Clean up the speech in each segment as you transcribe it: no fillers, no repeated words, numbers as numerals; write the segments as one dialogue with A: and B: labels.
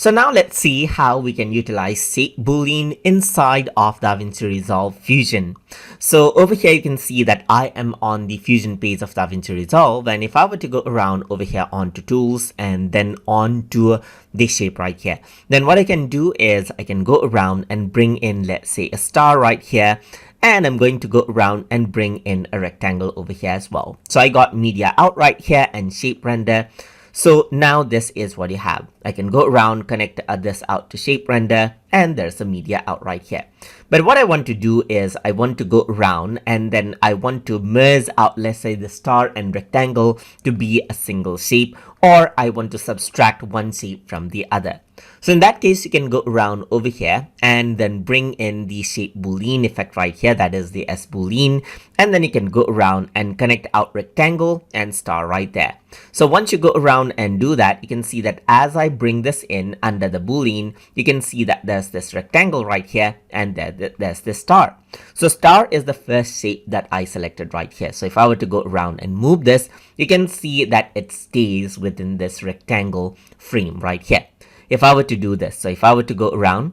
A: So now let's see how we can utilize Shape Boolean inside of Davinci Resolve Fusion. So over here you can see that I am on the Fusion page of Davinci Resolve, and if I were to go around over here onto tools and then onto the shape right here, then what I can do is I can go around and bring in, let's say, a star right here, and I'm going to go around and bring in a rectangle over here as well. So I got media out right here and shape render. So now this is what you have. I can go around, connect this out to shape render, and there's a media out right here. But what I want to do is I want to go around and then I want to merge out, let's say, the star and rectangle to be a single shape, or I want to subtract one shape from the other. So in that case, you can go around over here and then bring in the Shape Boolean effect right here, that is the S Boolean, and then you can go around and connect out rectangle and star right there. So once you go around and do that, you can see that as I bring this in under the Boolean, you can see that there's this rectangle right here and there's this star. So star is the first shape that I selected right here. So if I were to go around and move this, you can see that it stays within this rectangle frame right here. If I were to do this, so if I were to go around,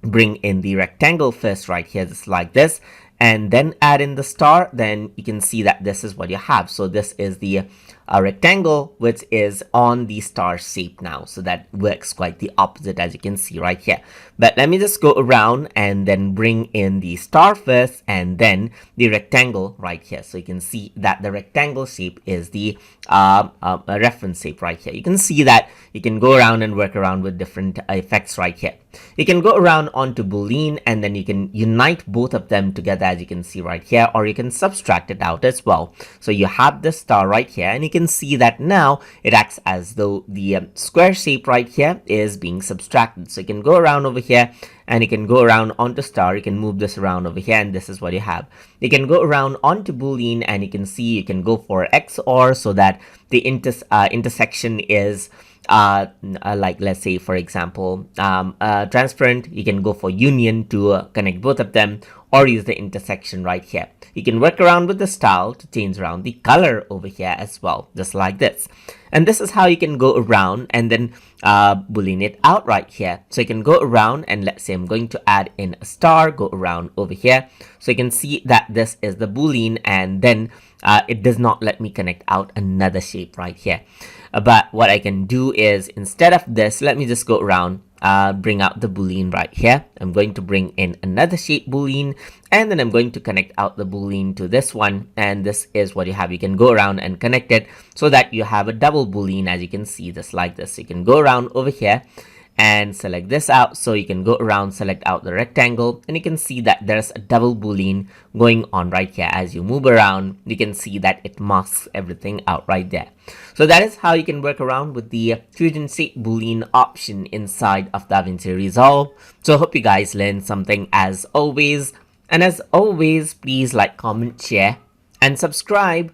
A: bring in the rectangle first right here, just like this, and then add in the star, then you can see that this is what you have. So this is the rectangle which is on the star shape now. So that works quite the opposite, as you can see right here. But let me just go around and then bring in the star first and then the rectangle right here. So you can see that the rectangle shape is the reference shape right here. You can see that you can go around and work around with different effects right here. You can go around onto Boolean and then you can unite both of them together, as you can see right here, or you can subtract it out as well. So you have the star right here, and you can see that now it acts as though the square shape right here is being subtracted. So you can go around over here and you can go around onto star, you can move this around over here, and this is what you have. You can go around onto Boolean and you can see you can go for XOR so that the intersection is like, let's say, for example, transparent. You can go for union to connect both of them, or use the intersection right here. You can work around with the style to change around the color over here as well, just like this. And this is how you can go around and then Boolean it out right here. So you can go around and let's say I'm going to add in a star, go around over here. So you can see that this is the Boolean, and then it does not let me connect out another shape right here. But what I can do is, instead of this, let me just go around, bring out the Boolean right here. I'm going to bring in another shape Boolean, and then I'm going to connect out the Boolean to this one, and this is what you have. You can go around and connect it so that you have a double Boolean, as you can see, just like this. So you can go around over here and select this out. So you can go around, select out the rectangle, and you can see that there's a double Boolean going on right here. As you move around, you can see that it masks everything out right there. So that is how you can work around with the Fusion Shape Boolean option inside of Davinci Resolve. So I hope you guys learned something as always. And as always, please like, comment, share, and subscribe.